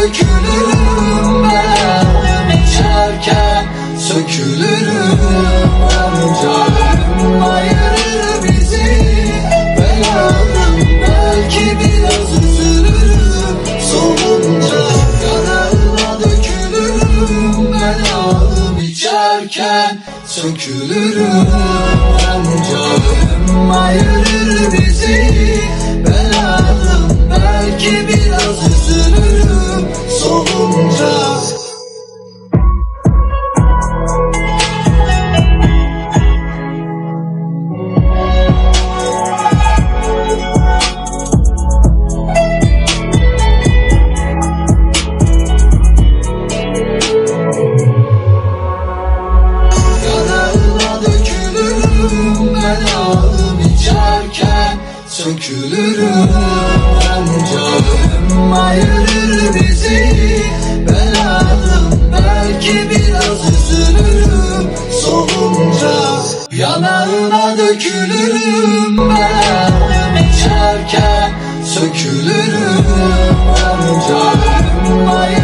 dökülürüm, belalım içerken sökülürüm. Onca ölüm ayırır bizi, belalım belki biraz üzülürüm. Soğunca yanağına dökülürüm, belalım içerken sökülürüm. Onca ölüm ayırır bizi, belalım belki biraz üzülürüm. Soğunca belalım içerken sökülürüm. Onca ölüm ayırır bizi, belalım belki biraz üzülürüm. Soğunca yanağına dökülürüm, belalım içerken sökülürüm. Onca ölüm ayırır